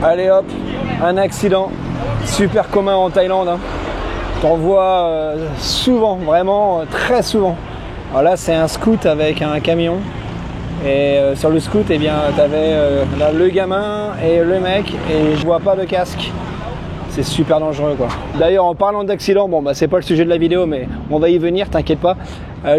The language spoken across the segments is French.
Allez hop, un accident super commun en Thaïlande. Hein. T'en vois souvent, vraiment très souvent. Alors là, c'est un scoot avec un camion. Et sur le scoot, eh bien, t'avais le gamin et le mec, et je vois pas de casque. C'est super dangereux, quoi. D'ailleurs, en parlant d'accident, bon, bah, c'est pas le sujet de la vidéo, mais on va y venir, t'inquiète pas.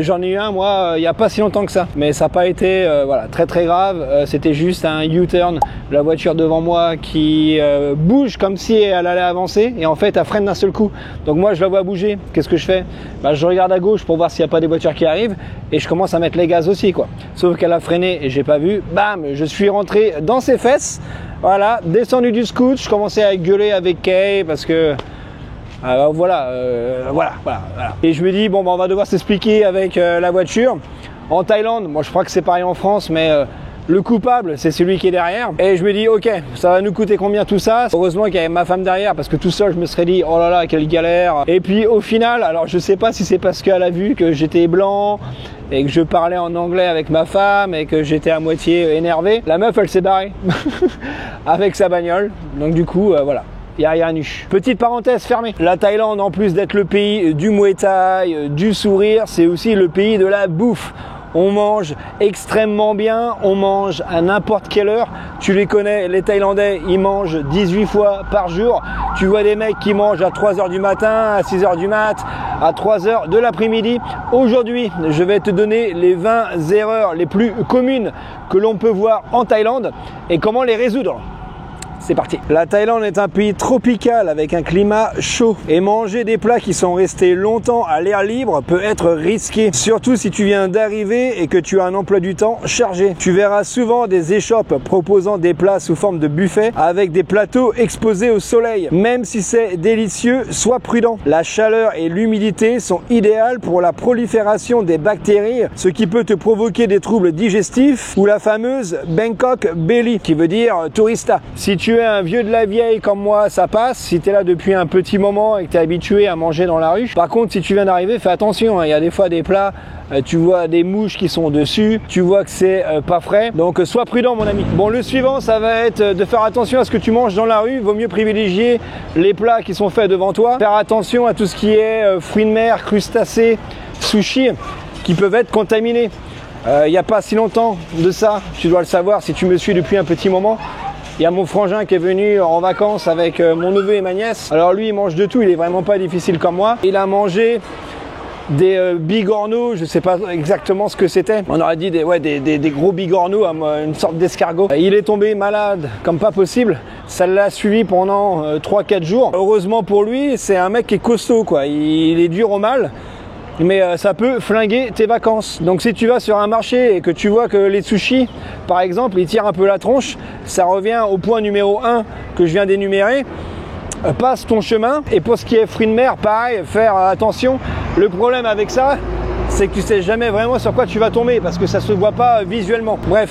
J'en ai eu un, moi, il n'y a pas si longtemps que ça. Mais ça n'a pas été voilà, très très grave. C'était juste un U-turn, la voiture devant moi qui bouge comme si elle allait avancer. Et en fait, elle freine d'un seul coup. Donc moi, je la vois bouger. Qu'est-ce que je fais? Bah, je regarde à gauche pour voir s'il n'y a pas des voitures qui arrivent. Et je commence à mettre les gaz aussi, quoi. Sauf qu'elle a freiné et j'ai pas vu. Bam, je suis rentré dans ses fesses. Voilà, descendu du scoot. Je commençais à gueuler avec Kay parce que... voilà. Et je me dis, bon, bah, on va devoir s'expliquer avec la voiture. En Thaïlande, moi je crois que c'est pareil en France, mais le coupable, c'est celui qui est derrière. Et je me dis, ok, ça va nous coûter combien tout ça? Heureusement qu'il y avait ma femme derrière, parce que tout seul, je me serais dit, oh là là, quelle galère. Et puis au final, alors je sais pas si c'est parce qu'elle a vu que j'étais blanc et que je parlais en anglais avec ma femme et que j'étais à moitié énervé. La meuf, elle s'est barrée avec sa bagnole. Donc du coup, voilà. Il y a un nu. Petite parenthèse fermée. La Thaïlande, en plus d'être le pays du Muay Thai, du sourire, c'est aussi le pays de la bouffe. On mange extrêmement bien, on mange à n'importe quelle heure. Tu les connais, les Thaïlandais, ils mangent 18 fois par jour. Tu vois des mecs qui mangent à 3 h du matin, à 6 h du mat, à 3 h de l'après-midi. Aujourd'hui, je vais te donner les 20 erreurs les plus communes que l'on peut voir en Thaïlande et comment les résoudre. C'est parti. La Thaïlande est un pays tropical avec un climat chaud et manger des plats qui sont restés longtemps à l'air libre peut être risqué, surtout si tu viens d'arriver et que tu as un emploi du temps chargé. Tu verras souvent des échoppes proposant des plats sous forme de buffet avec des plateaux exposés au soleil. Même si c'est délicieux, sois prudent. La chaleur et l'humidité sont idéales pour la prolifération des bactéries, ce qui peut te provoquer des troubles digestifs ou la fameuse Bangkok Belly, qui veut dire tourista. Si tu es un vieux de la vieille comme moi, ça passe. Si tu es là depuis un petit moment et que tu es habitué à manger dans la rue. Par contre, si tu viens d'arriver, fais attention. Il y a des fois des plats, tu vois des mouches qui sont dessus. Tu vois que c'est pas frais. Donc, sois prudent, mon ami. Bon, le suivant, ça va être de faire attention à ce que tu manges dans la rue. Vaut mieux privilégier les plats qui sont faits devant toi. Faire attention à tout ce qui est fruits de mer, crustacés, sushis, qui peuvent être contaminés. Il n'y a pas si longtemps de ça, tu dois le savoir si tu me suis depuis un petit moment. Il y a mon frangin qui est venu en vacances avec mon neveu et ma nièce. Alors lui, il mange de tout, il est vraiment pas difficile comme moi. Il a mangé des bigorneaux, je sais pas exactement ce que c'était. On aurait dit des gros bigorneaux, une sorte d'escargot. Il est tombé malade comme pas possible. Ça l'a suivi pendant 3-4 jours. Heureusement pour lui, c'est un mec qui est costaud, quoi. Il est dur au mal. Mais ça peut flinguer tes vacances. Donc si tu vas sur un marché et que tu vois que les sushis, par exemple, ils tirent un peu la tronche, ça revient au point numéro 1 que je viens d'énumérer. Passe ton chemin. Et pour ce qui est fruits de mer, pareil, faire attention. Le problème avec ça, c'est que tu sais jamais vraiment sur quoi tu vas tomber parce que ça se voit pas visuellement. Bref,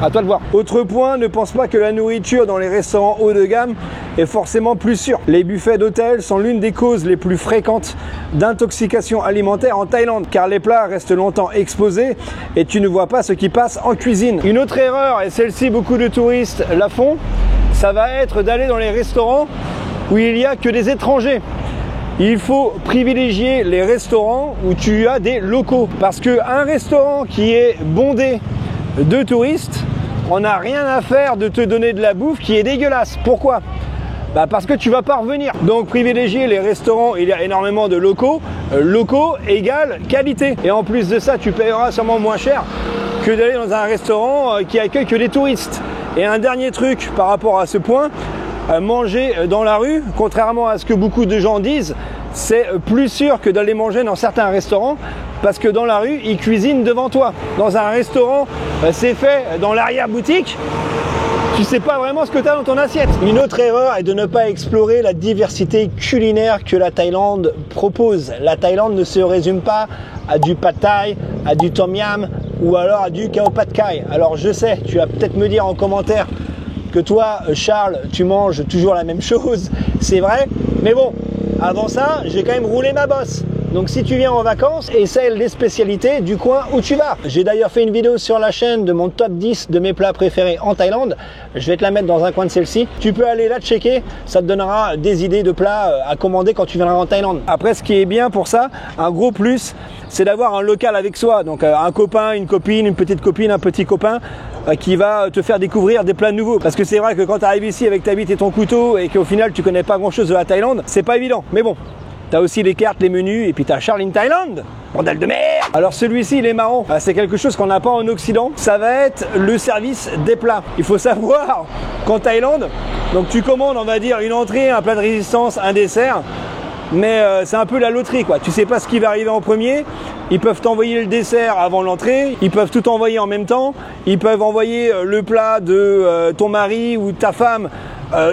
à toi de voir. Autre point, ne pense pas que la nourriture dans les restaurants haut de gamme est forcément plus sûre. Les buffets d'hôtel sont l'une des causes les plus fréquentes d'intoxication alimentaire en Thaïlande, car les plats restent longtemps exposés et tu ne vois pas ce qui passe en cuisine. Une autre erreur, et celle-ci beaucoup de touristes la font, ça va être d'aller dans les restaurants où il n'y a que des étrangers. Il faut privilégier les restaurants où tu as des locaux, parce qu'un restaurant qui est bondé de touristes, on n'a rien à faire de te donner de la bouffe qui est dégueulasse. Pourquoi? Parce que tu vas pas revenir. Donc privilégier les restaurants, il y a énormément de locaux. Locaux égale qualité. Et en plus de ça, tu paieras sûrement moins cher que d'aller dans un restaurant qui accueille que des touristes. Et un dernier truc par rapport à ce point, manger dans la rue, contrairement à ce que beaucoup de gens disent, c'est plus sûr que d'aller manger dans certains restaurants parce que dans la rue, ils cuisinent devant toi. Dans un restaurant, c'est fait dans l'arrière-boutique. Tu sais pas vraiment ce que tu as dans ton assiette. Une autre erreur est de ne pas explorer la diversité culinaire que la Thaïlande propose. La Thaïlande ne se résume pas à du pad thai, à du tom yam ou alors à du khao pad khai. Alors je sais, tu vas peut-être me dire en commentaire que toi, Charles, tu manges toujours la même chose. C'est vrai, mais bon, avant ça, j'ai quand même roulé ma bosse. Donc si tu viens en vacances, essaye les spécialités du coin où tu vas. J'ai d'ailleurs fait une vidéo sur la chaîne de mon top 10 de mes plats préférés en Thaïlande. Je vais te la mettre dans un coin de celle-ci. Tu peux aller la checker, ça te donnera des idées de plats à commander quand tu viendras en Thaïlande. Après, ce qui est bien pour ça, un gros plus, c'est d'avoir un local avec soi. Donc un copain, une copine, une petite copine, un petit copain qui va te faire découvrir des plats nouveaux. Parce que c'est vrai que quand tu arrives ici avec ta bite et ton couteau et qu'au final tu connais pas grand chose de la Thaïlande, c'est pas évident. Mais bon, tu as aussi les cartes, les menus et puis tu as Charlene Thailand. Bordel de merde! Alors celui-ci il est marrant, c'est quelque chose qu'on n'a pas en Occident, ça va être le service des plats. Il faut savoir qu'en Thaïlande, donc tu commandes on va dire une entrée, un plat de résistance, un dessert, mais c'est un peu la loterie quoi, tu sais pas ce qui va arriver en premier. Ils peuvent t'envoyer le dessert avant l'entrée, ils peuvent tout envoyer en même temps, ils peuvent envoyer le plat de ton mari ou ta femme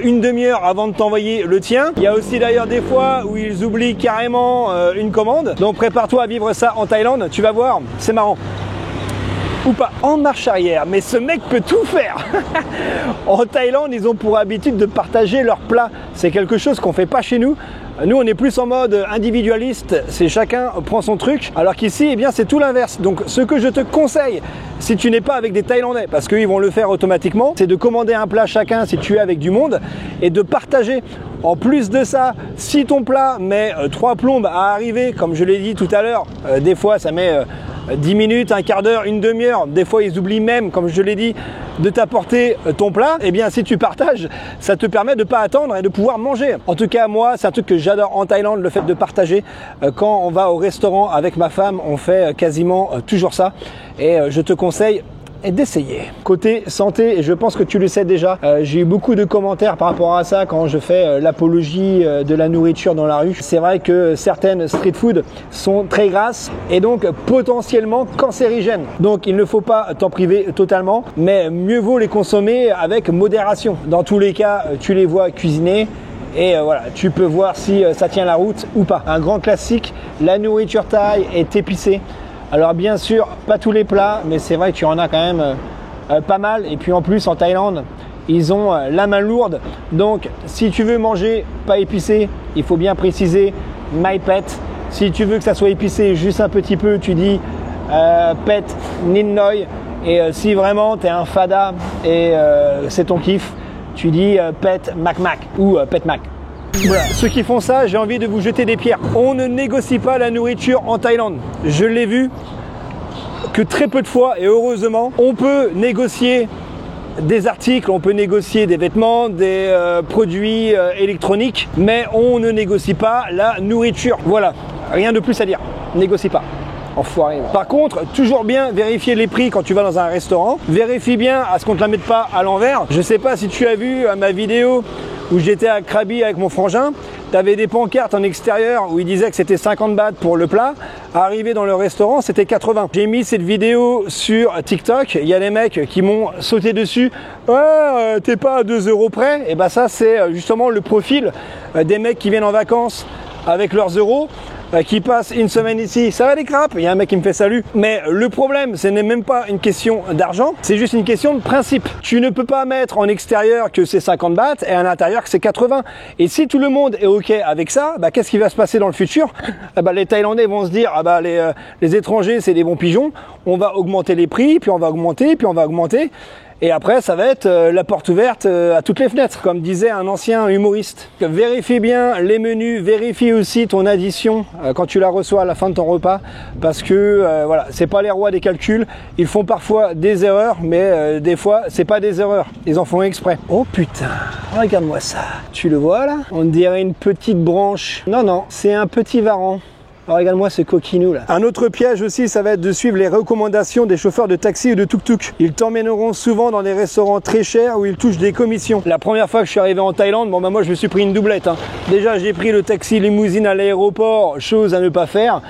une demi-heure avant de t'envoyer le tien. Il y a aussi d'ailleurs des fois où ils oublient carrément une commande. Donc prépare-toi à vivre ça en Thaïlande, tu vas voir, c'est marrant. Ou pas, en marche arrière, mais ce mec peut tout faire. En Thaïlande, ils ont pour habitude de partager leurs plats. C'est quelque chose qu'on fait pas chez nous. Nous, on est plus en mode individualiste, c'est chacun prend son truc, alors qu'ici, eh bien, c'est tout l'inverse. Donc, ce que je te conseille, si tu n'es pas avec des Thaïlandais, parce qu'ils vont le faire automatiquement, c'est de commander un plat chacun si tu es avec du monde et de partager. En plus de ça, si ton plat met 3 plombes à arriver, comme je l'ai dit tout à l'heure, des fois, ça met 10 minutes, un quart d'heure, une demi-heure. Des fois, ils oublient même, comme je l'ai dit, de t'apporter ton plat. Eh bien, si tu partages, ça te permet de ne pas attendre et de pouvoir manger. En tout cas, moi, c'est un truc que j'adore en Thaïlande, le fait de partager. Quand on va au restaurant avec ma femme, on fait quasiment toujours ça. Et je te conseille d'essayer. Côté santé, je pense que tu le sais déjà, j'ai eu beaucoup de commentaires par rapport à ça quand je fais l'apologie de la nourriture dans la rue. C'est vrai que certaines street food sont très grasses et donc potentiellement cancérigènes. Donc il ne faut pas t'en priver totalement, mais mieux vaut les consommer avec modération. Dans tous les cas, tu les vois cuisiner. Et voilà, tu peux voir si ça tient la route ou pas. Un grand classique, la nourriture thaï est épicée. Alors bien sûr, pas tous les plats, mais c'est vrai que tu en as quand même pas mal. Et puis en plus, en Thaïlande, ils ont la main lourde. Donc si tu veux manger pas épicé, il faut bien préciser my pet. Si tu veux que ça soit épicé juste un petit peu, tu dis pet Ninnoy. Et si vraiment tu es un fada et c'est ton kiff, tu dis pet Mac Mac ou pet Mac. Voilà, ceux qui font ça, j'ai envie de vous jeter des pierres. On ne négocie pas la nourriture en Thaïlande. Je l'ai vu que très peu de fois et heureusement, on peut négocier des articles, on peut négocier des vêtements, des produits électroniques, mais on ne négocie pas la nourriture. Voilà, rien de plus à dire. Négocie pas. Enfoiré. Par contre, toujours bien vérifier les prix quand tu vas dans un restaurant. Vérifie bien à ce qu'on ne te la mette pas à l'envers. Je sais pas si tu as vu ma vidéo où j'étais à Krabi avec mon frangin, tu avais des pancartes en extérieur où ils disaient que c'était 50 bahts pour le plat. Arrivé dans le restaurant, c'était 80. J'ai mis cette vidéo sur TikTok, il y a des mecs qui m'ont sauté dessus. Ouais, t'es pas à 2 € près. Et bah ça, c'est justement le profil des mecs qui viennent en vacances avec leurs euros, qui passent une semaine ici. Ça va les crapes? Il y a un mec qui me fait salut. Mais le problème, ce n'est même pas une question d'argent, c'est juste une question de principe. Tu ne peux pas mettre en extérieur que c'est 50 bahts et à l'intérieur que c'est 80. Et si tout le monde est OK avec ça, bah, qu'est-ce qui va se passer dans le futur? Bah, les Thaïlandais vont se dire, ah bah, les étrangers, c'est des bons pigeons. On va augmenter les prix, puis on va augmenter, puis on va augmenter. Et après, ça va être la porte ouverte à toutes les fenêtres, comme disait un ancien humoriste. Vérifie bien les menus, vérifie aussi ton addition quand tu la reçois à la fin de ton repas, parce que voilà, c'est pas les rois des calculs. Ils font parfois des erreurs, mais des fois, c'est pas des erreurs. Ils en font exprès. Oh putain, regarde-moi ça. Tu le vois là? On dirait une petite branche. Non, non, c'est un petit varan. Alors regarde-moi ce coquinou là. Un autre piège aussi, ça va être de suivre les recommandations des chauffeurs de taxi ou de tuk-tuk. Ils t'emmèneront souvent dans des restaurants très chers où ils touchent des commissions. La première fois que je suis arrivé en Thaïlande, bon bah moi je me suis pris une doublette. Déjà j'ai pris le taxi limousine à l'aéroport, chose à ne pas faire.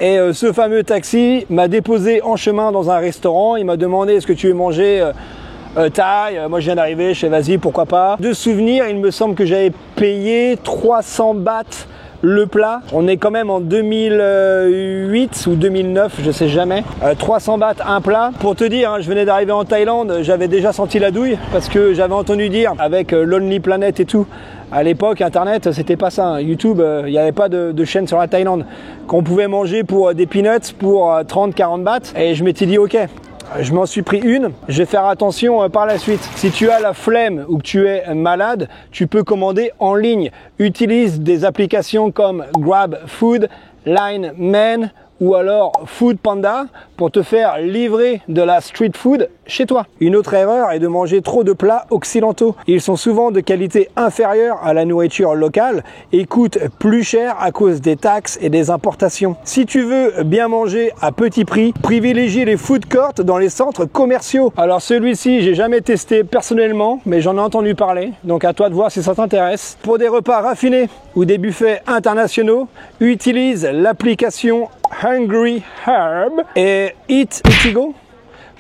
Et ce fameux taxi m'a déposé en chemin dans un restaurant. Il m'a demandé est-ce que tu veux manger thaï. Moi je viens d'arriver, je fais vas-y pourquoi pas. De souvenir, il me semble que j'avais payé 300 bahts le plat. On est quand même en 2008 ou 2009, je sais jamais. 300 bahts un plat. Pour te dire, hein, je venais d'arriver en Thaïlande, j'avais déjà senti la douille parce que j'avais entendu dire avec Lonely Planet et tout. À l'époque, Internet, c'était pas ça. YouTube, il n'y avait pas de chaîne sur la Thaïlande. Qu'on pouvait manger pour des peanuts pour 30-40 bahts. Et je m'étais dit, ok, je m'en suis pris une, je vais faire attention par la suite. Si tu as la flemme ou que tu es malade, tu peux commander en ligne. Utilise des applications comme Grab Food, Line Man ou alors Food Panda pour te faire livrer de la street food chez toi. Une autre erreur est de manger trop de plats occidentaux. Ils sont souvent de qualité inférieure à la nourriture locale et coûtent plus cher à cause des taxes et des importations. Si tu veux bien manger à petit prix, privilégie les food courts dans les centres commerciaux. Alors celui-ci, j'ai jamais testé personnellement, mais j'en ai entendu parler, donc à toi de voir si ça t'intéresse. Pour des repas raffinés ou des buffets internationaux, utilise l'application Hungry Herb et Eat to Go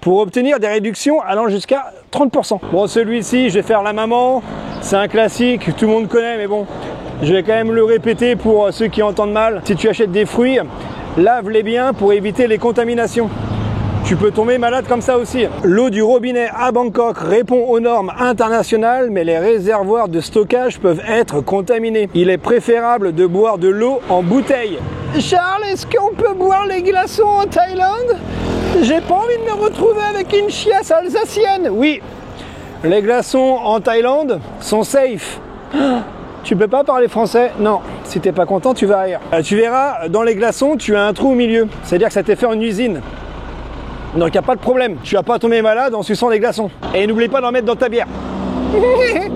pour obtenir des réductions allant jusqu'à 30%. Bon, celui-ci, je vais faire la maman, c'est un classique, tout le monde connaît, mais bon, je vais quand même le répéter pour ceux qui entendent mal. Si tu achètes des fruits, lave-les bien pour éviter les contaminations. Tu peux tomber malade comme ça aussi. L'eau du robinet à Bangkok répond aux normes internationales, mais les réservoirs de stockage peuvent être contaminés. Il est préférable de boire de l'eau en bouteille. Charles, est-ce qu'on peut boire les glaçons en Thaïlande? J'ai pas envie de me retrouver avec une chiasse alsacienne. Oui, les glaçons en Thaïlande sont safe. Tu peux pas parler français? Non. Si t'es pas content, tu vas rire. Tu verras, dans les glaçons, tu as un trou au milieu. C'est-à-dire que ça a été fait en usine. Donc il n'y a pas de problème, tu vas pas tomber malade en suçant des glaçons. Et n'oublie pas d'en mettre dans ta bière.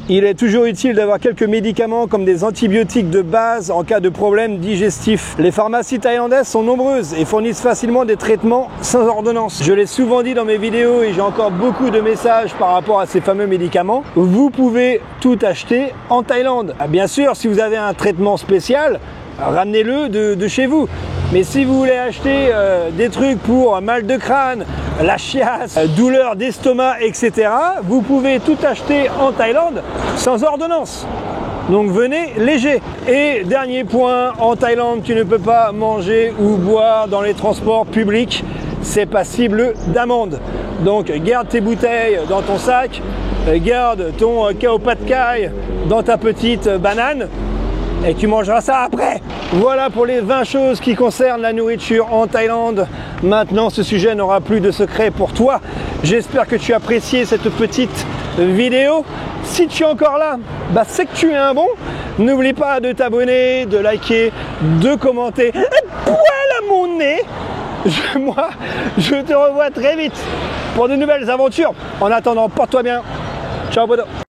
Il est toujours utile d'avoir quelques médicaments comme des antibiotiques de base en cas de problème digestif. Les pharmacies thaïlandaises sont nombreuses et fournissent facilement des traitements sans ordonnance. Je l'ai souvent dit dans mes vidéos et j'ai encore beaucoup de messages par rapport à ces fameux médicaments. Vous pouvez tout acheter en Thaïlande. Bien sûr, si vous avez un traitement spécial, ramenez-le de chez vous. Mais si vous voulez acheter des trucs pour mal de crâne, la chiasse, douleur d'estomac, etc., vous pouvez tout acheter en Thaïlande sans ordonnance. Donc venez léger. Et dernier point, en Thaïlande, tu ne peux pas manger ou boire dans les transports publics. C'est passible d'amende. Donc garde tes bouteilles dans ton sac, garde ton Khao Pad Thai dans ta petite banane. Et tu mangeras ça après. Voilà pour les 20 choses qui concernent la nourriture en Thaïlande. Maintenant, ce sujet n'aura plus de secret pour toi. J'espère que tu as apprécié cette petite vidéo. Si tu es encore là, c'est que tu es un bon. N'oublie pas de t'abonner, de liker, de commenter. Poil à mon nez. Moi, je te revois très vite pour de nouvelles aventures. En attendant, porte-toi bien. Ciao, Bodo.